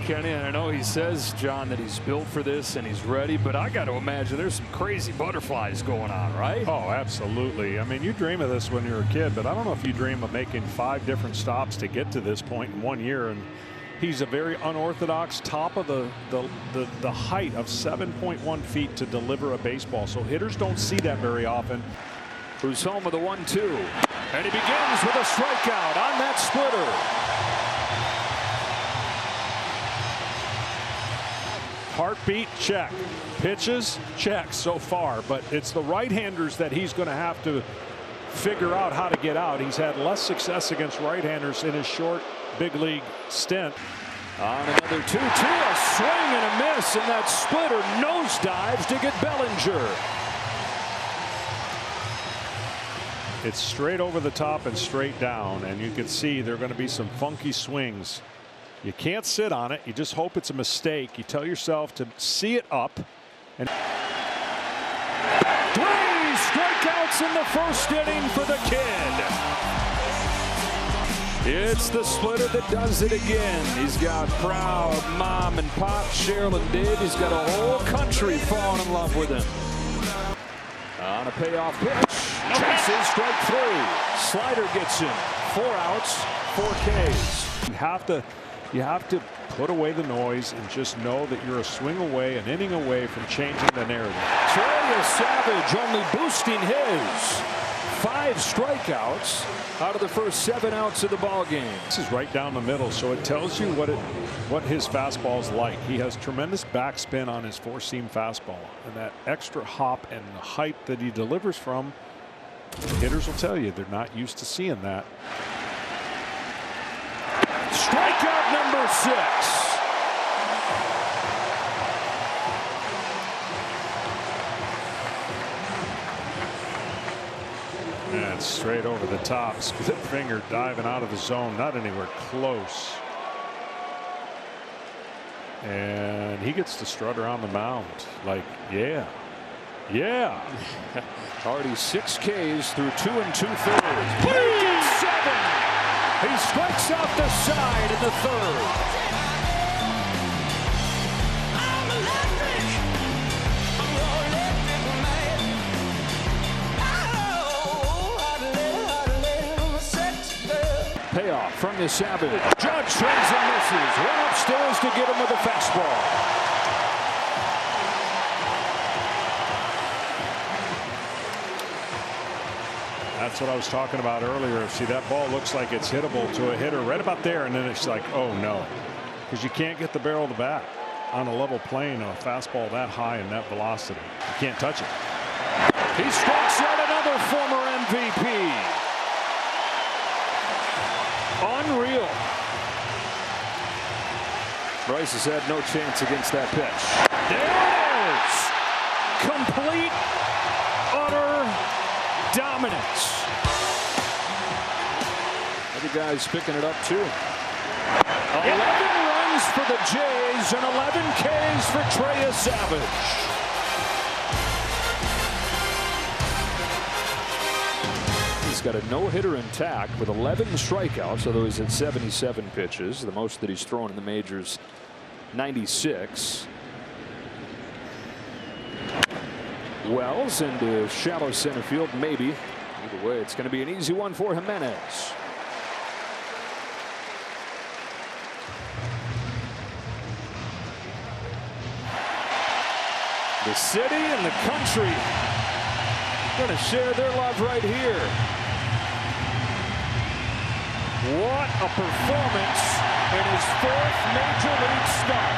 Kenny, and I know he says, John, that he's built for this and he's ready, but I got to imagine there's some crazy butterflies going on, right? Oh, absolutely. I mean, you dream of this when you're a kid, but I don't know if you dream of making 5 different stops to get to this point in 1 year. And he's a very unorthodox top of the height of 7.1 feet to deliver a baseball. So hitters don't see that very often. Who's home with a 1-2. And he begins with a strikeout on that splitter. Heartbeat, check. Pitches, check so far. But it's the right-handers that he's going to have to figure out how to get out. He's had less success against right-handers in his short big league stint. On another 2-2, a swing and a miss, and that splitter nosedives to get Bellinger. It's straight over the top and straight down, and you can see there are going to be some funky swings. You can't sit on it. You just hope it's a mistake. You tell yourself to see it up. And 3 strikeouts in the first inning for the kid. It's the splitter that does it again. He's got proud mom and pop, Cheryl and Dave. He's got a whole country falling in love with him. On a payoff pitch. Chases strike 3. Slider gets him. 4 outs, 4 Ks. You have to put away the noise and just know that you're a swing away, an inning away from changing the narrative. Trey Yesavage only boosting his 5 strikeouts out of the first 7 outs of the ball game. This is right down the middle, so it tells you what his fastball's like. He has tremendous backspin on his 4-seam fastball, and that extra hop and the height that he delivers from, hitters will tell you they're not used to seeing that. Strikeout number 6. And straight over the top, split finger diving out of the zone, not anywhere close. And he gets to strut around the mound like, yeah. Already 6 Ks through 2 2/3. Please 7. He strikes out the side in the 3rd. Payoff from Yesavage. Judge swings and misses. Run upstairs to get him with a fastball. That's what I was talking about earlier. See, that ball looks like it's hittable to a hitter right about there, and then it's like, oh no, because you can't get the barrel of the bat on a level plane on a fastball that high and that velocity. You can't touch it. He strikes out another former MVP. Unreal. Bryce has had no chance against that pitch. There it is. Complete, utter dominance. Other guys picking it up too. 11 runs for the Jays and 11 Ks for Trey Yesavage. He's got a no-hitter intact with 11 strikeouts, although he's at 77 pitches, the most that he's thrown in the majors, 96. Wells into shallow center field, maybe. Either way, it's going to be an easy one for Jimenez. The city and the country going to share their love right here. What a performance in his 4th major league start.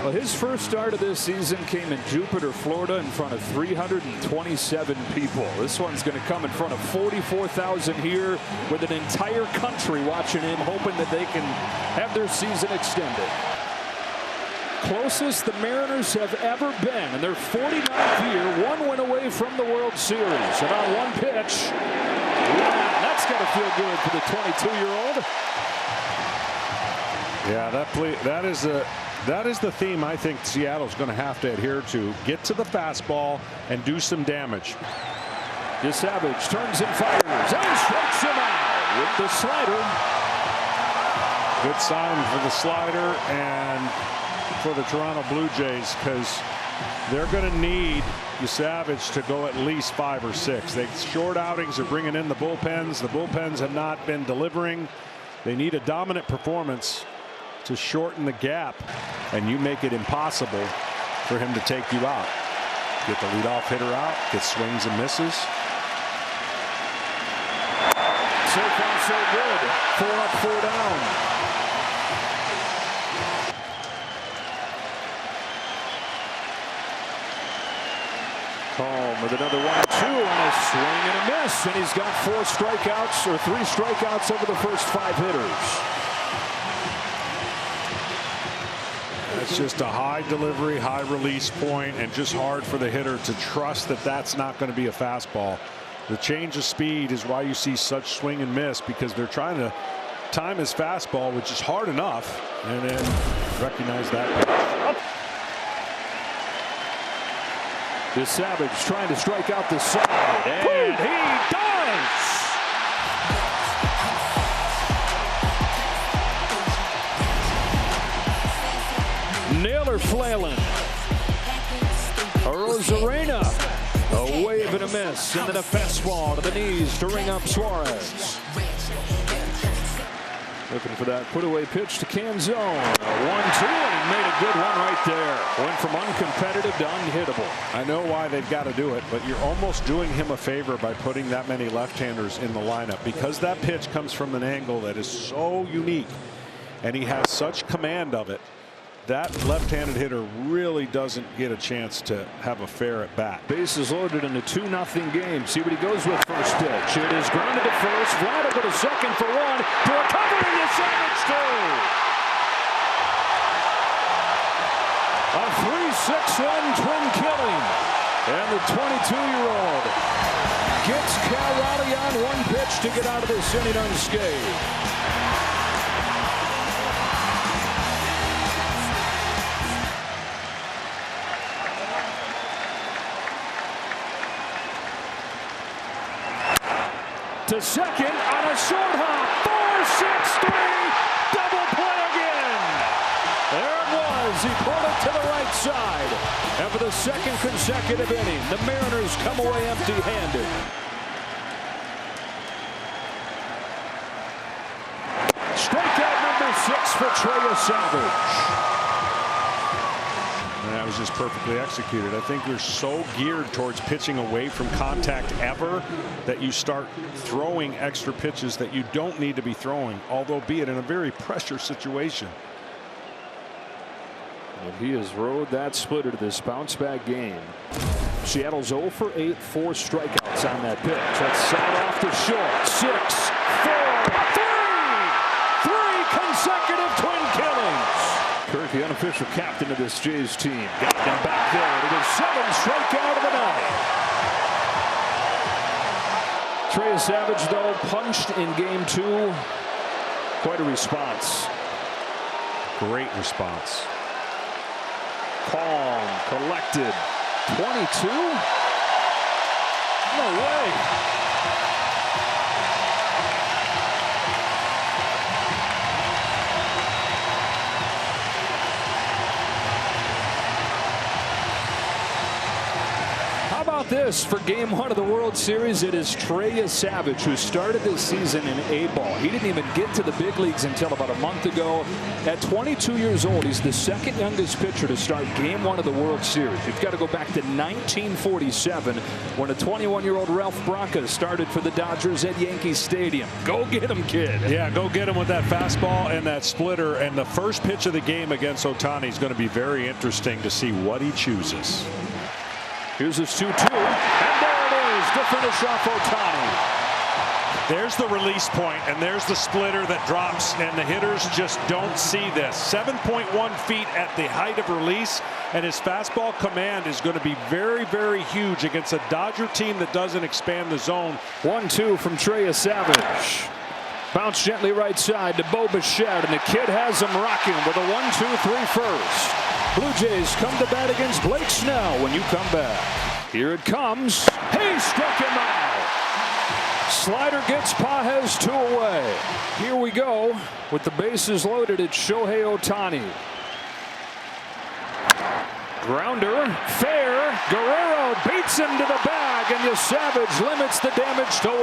His first start of this season came in Jupiter, Florida, in front of 327 people. This one's going to come in front of 44,000 here, with an entire country watching him, hoping that they can have their season extended. Closest the Mariners have ever been in their 49th year, 1 win away from the World Series. And on 1 pitch, feel good for the 22-year-old. Yeah, that is the theme I think Seattle's going to have to adhere to. Get to the fastball and do some damage. Yesavage turns and fires and strikes him out with the slider. Good sign for the slider and for the Toronto Blue Jays, because they're going to need Yesavage to go at least 5 or 6. They short outings are bringing in the bullpens. The bullpens have not been delivering. They need a dominant performance to shorten the gap, and you make it impossible for him to take you out. Get the leadoff hitter out, get swings and misses. So far, so good. 4 up, 4 down. Home with another 1-2 and a swing and a miss, and he's got 4 strikeouts or 3 strikeouts over the first 5 hitters. It's just a high delivery, high release point, and just hard for the hitter to trust that that's not going to be a fastball. The change of speed is why you see such swing and miss, because they're trying to time his fastball, which is hard enough, and then recognize that. Yesavage trying to strike out the side, and he does! Naylor flailing. Arozarena, a wave and a miss, and then a fastball to the knees to ring up Suarez. Looking for that put-away pitch to Canzone. A 1-2, and he made a good one right there. Went from uncompetitive to unhittable. I know why they've got to do it, but you're almost doing him a favor by putting that many left-handers in the lineup, because that pitch comes from an angle that is so unique, and he has such command of it. That left-handed hitter really doesn't get a chance to have a fair at bat. Bases loaded in a 2-0 game. See what he goes with first pitch. It is grounded to first. Vlad over to second for 1. To recover, and Yesavage too. A 3-6-1 twin killing. And the 22-year-old gets Cal Raleigh on 1 pitch to get out of this inning unscathed. To second on a short hop. 4-6-3. Double play again. There it was. He pulled it to the right side. And for the second consecutive inning, the Mariners come away empty-handed. Strikeout number 6 for Trey Yesavage. And that was just perfectly executed. I think we're so geared towards pitching away from contact ever that you start throwing extra pitches that you don't need to be throwing, although be it in a very pressure situation. Well, he has rode that splitter to this bounce-back game. Seattle's 0 for 8, 4 strikeouts on that pitch. That's side off to short. 6, 4, 3 consecutive twin killings. Kirk, the unofficial captain of this Jays team, got them back there to the 7th strikeout of the night. Trey Yesavage, though, punched in game 2. Quite a response. Great response. Calm, collected. 22? No way. This for game 1 of the World Series. It is Trey Yesavage, who started this season in A-ball. He didn't even get to the big leagues until about a month ago. At 22 years old, he's the 2nd youngest pitcher to start game 1 of the World Series. You've got to go back to 1947 when a 21-year-old Ralph Branca started for the Dodgers at Yankee Stadium. Go get him, kid. Yeah, go get him with that fastball and that splitter. And the first pitch of the game against Ohtani is going to be very interesting to see what he chooses. Here's his 2-2, and there it is to finish off Ohtani. There's the release point, and there's the splitter that drops, and the hitters just don't see this. 7.1 feet at the height of release, and his fastball command is going to be very, very huge against a Dodger team that doesn't expand the zone. 1-2 from Trey Yesavage. Bounce gently right side to Bo Bichette, and the kid has him rocking with a 1-2-3 first. Blue Jays come to bat against Blake Snell when you come back. Here it comes. He struck him out. Slider gets Pages 2 away. Here we go with the bases loaded. It's Shohei Ohtani. Grounder, fair. Guerrero beats him to the bag, and Yesavage limits the damage to 1.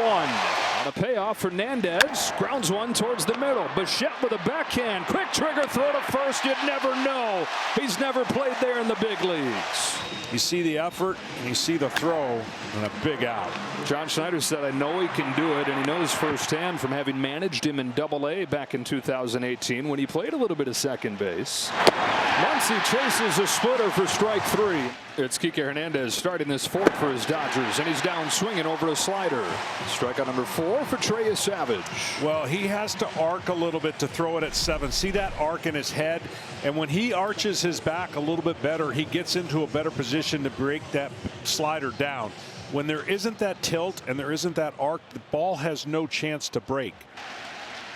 On a payoff, Fernandez grounds one towards the middle. Bichette with a backhand. Quick trigger throw to first. You'd never know. He's never played there in the big leagues. You see the effort, and you see the throw, and a big out. John Schneider said, I know he can do it, and he knows firsthand from having managed him in Double-A back in 2018 when he played a little bit of second base. Muncy chases a splitter for strike 3. It's Kike Hernandez starting this fourth for his Dodgers, and he's down swinging over a slider. Strikeout number 4 for Trey Yesavage. Well, he has to arc a little bit to throw it at 7. See that arc in his head? And when he arches his back a little bit better, he gets into a better position to break that slider down. When there isn't that tilt and there isn't that arc, the ball has no chance to break.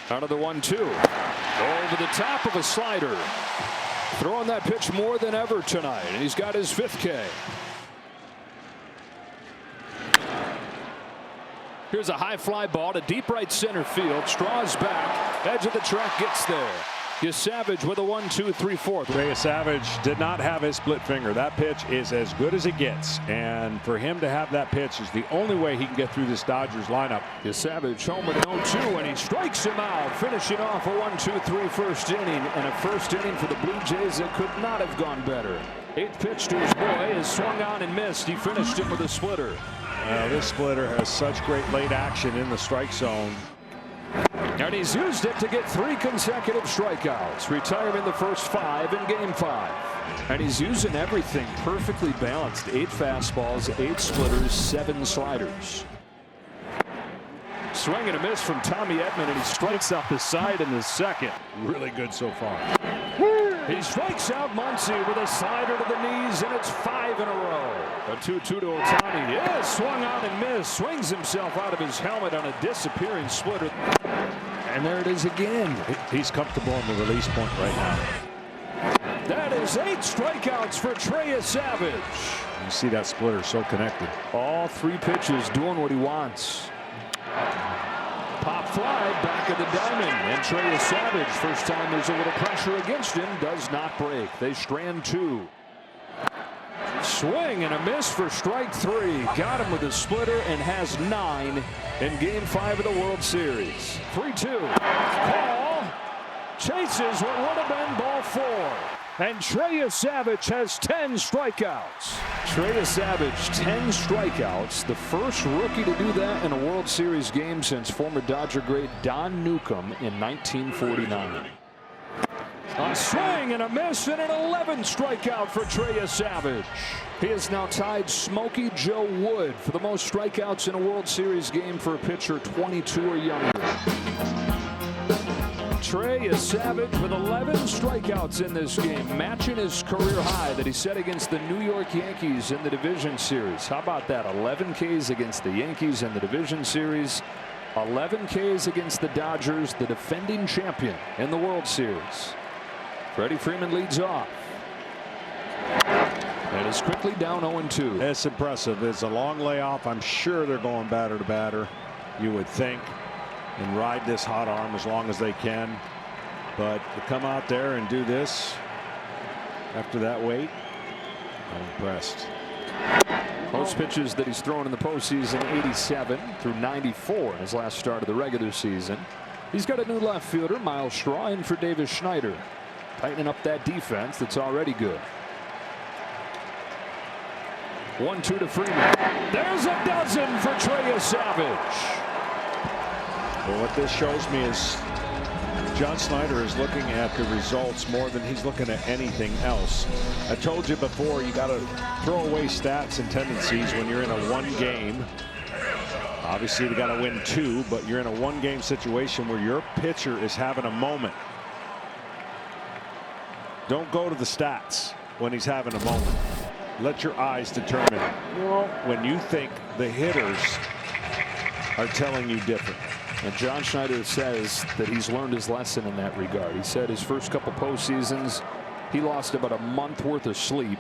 Out of the 1-2. Over the top of a slider. Throwing that pitch more than ever tonight, and he's got his 5th K. Here's a high fly ball to deep right center field. Straws back. Edge of the track gets there. Yesavage with a 1-2-3-4. Trey Yesavage did not have his split finger. That pitch is as good as it gets. And for him to have that pitch is the only way he can get through this Dodgers lineup. Yesavage home with an 0-2, and he strikes him out, finishing off a 1-2-3 first inning. And a first inning for the Blue Jays that could not have gone better. 8th pitch to his boy is swung on and missed. He finished it with a splitter. This splitter has such great late action in the strike zone. And he's used it to get 3 consecutive strikeouts, retiring the first 5 in Game 5. And he's using everything perfectly balanced. 8 fastballs, 8 splitters, 7 sliders. Swing and a miss from Tommy Edman, and he strikes out the side in the second. Really good so far. He strikes out Muncy with a slider to the knees, and it's 5 in a row. A 2-2 to Ohtani. Yeah, swung on and missed. Swings himself out of his helmet on a disappearing splitter. And there it is again. He's comfortable in the release point right now. That is 8 strikeouts for Trey Yesavage. You see that splitter so connected. All 3 pitches doing what he wants. Pop fly back of the diamond, and Trey Yesavage, first time there's a little pressure against him, does not break. They strand 2. Swing and a miss for strike 3. Got him with a splitter and has 9 in Game 5 of the World Series. 3-2. Call chases what would have been ball 4. And Trey Yesavage has 10 strikeouts. Trey Yesavage, 10 strikeouts. The first rookie to do that in a World Series game since former Dodger great Don Newcomb in 1949. A swing and a miss, and an 11th strikeout for Trey Yesavage. He has now tied Smokey Joe Wood for the most strikeouts in a World Series game for a pitcher 22 or younger. Trey Yesavage with 11 strikeouts in this game, matching his career high that he set against the New York Yankees in the division series. How about that? 11 Ks against the Yankees in the division series. 11 Ks against the Dodgers, the defending champion in the World Series. Freddie Freeman leads off. And is quickly down 0-2. It's impressive. It's a long layoff. I'm sure they're going batter to batter, you would think, and ride this hot arm as long as they can. But to come out there and do this after that wait, I'm impressed. Most pitches that he's thrown in the postseason, 87 through 94 in his last start of the regular season. He's got a new left fielder, Miles Straw, in for Davis Schneider, tightening up that defense that's already good. 1-2 to Freeman. There's a dozen for Trey Yesavage. Well, what this shows me is John Schneider is looking at the results more than he's looking at anything else. I told you before, you got to throw away stats and tendencies when you're in a 1 game Obviously, you got to win 2, but you're in a 1-game situation where your pitcher is having a moment. Don't go to the stats when he's having a moment. Let your eyes determine when you think the hitters are telling you different. And John Schneider says that he's learned his lesson in that regard. He said his first couple postseasons, he lost about a month worth of sleep,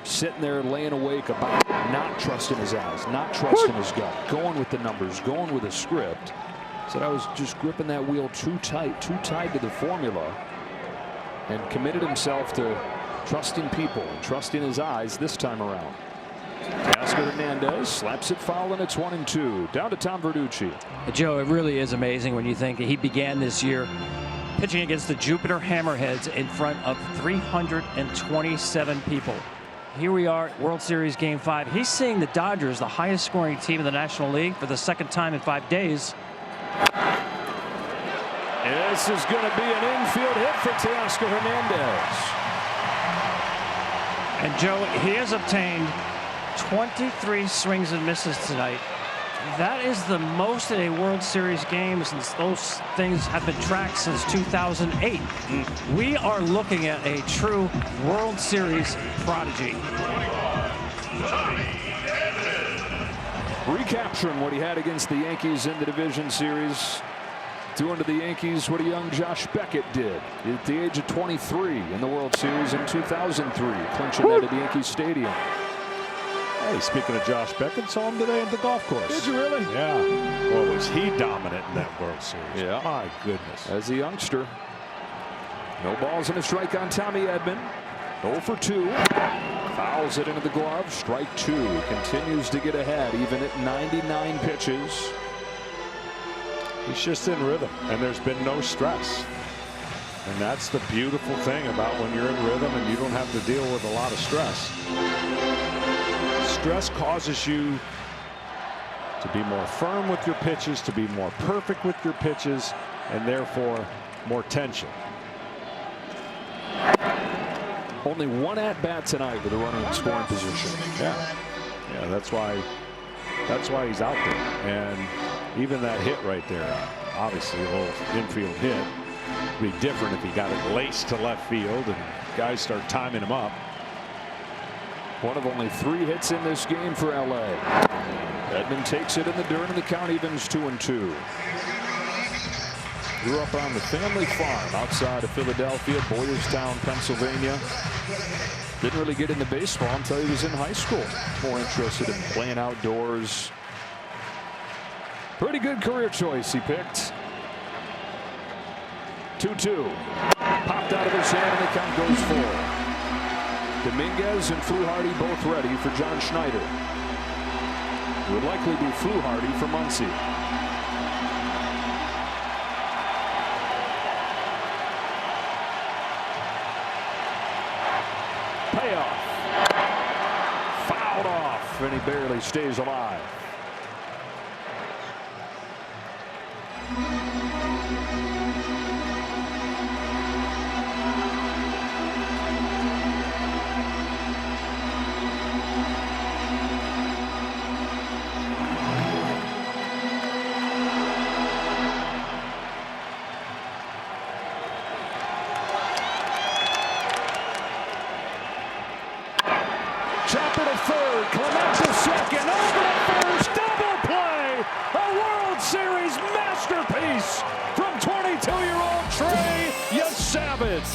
sitting there laying awake about not trusting his eyes, not trusting his gut, going with the numbers, going with a script. Said I was just gripping that wheel too tight to the formula, and committed himself to trusting people and trusting his eyes this time around. Teoscar Hernandez slaps it foul, and it's 1-2. Down to Tom Verducci. Joe, it really is amazing when you think he began this year pitching against the Jupiter Hammerheads in front of 327 people. Here we are at World Series Game 5. He's seeing the Dodgers, the highest scoring team in the National League, for the second time in 5 days. This is going to be an infield hit for Teoscar Hernandez. And Joe, he has obtained 23 swings and misses tonight. That is the most in a World Series game since those things have been tracked since 2008. We are looking at a true World Series prodigy. Recapturing what he had against the Yankees in the division series. Doing to the Yankees what a young Josh Beckett did at the age of 23 in the World Series in 2003, clinching that at Yankee Stadium. Hey, speaking of Josh Beckett, saw him today at the golf course. Did you really? Yeah. Well, was he dominant in that World Series? Yeah. My goodness. As a youngster. No balls and a strike on Tommy Edman. 0 for 2. Fouls it into the glove. Strike 2. Continues to get ahead even at 99 pitches. He's just in rhythm, and there's been no stress. And that's the beautiful thing about when you're in rhythm and you don't have to deal with a lot of stress. Stress causes you to be more firm with your pitches, to be more perfect with your pitches, and therefore more tension. Only 1 at-bat tonight with a runner in scoring position. Yeah, that's why he's out there. And even that hit right there, obviously a little infield hit, would be different if he got it laced to left field and guys start timing him up. One of only 3 hits in this game for LA. Edman takes it in the dirt, and the count evens 2-2. Grew up on the family farm outside of Philadelphia, Boyerstown, Pennsylvania. Didn't really get into baseball until he was in high school. More interested in playing outdoors. Pretty good career choice he picked. 2-2. Popped out of his hand, and the count goes 4. Dominguez and Fluharty both ready for John Schneider. It would likely be Fluharty for Muncy. Payoff. Fouled off, and he barely stays alive. Chopper to third, Clement to second, over to first, double play! A World Series masterpiece from 22-year-old Trey Yesavage.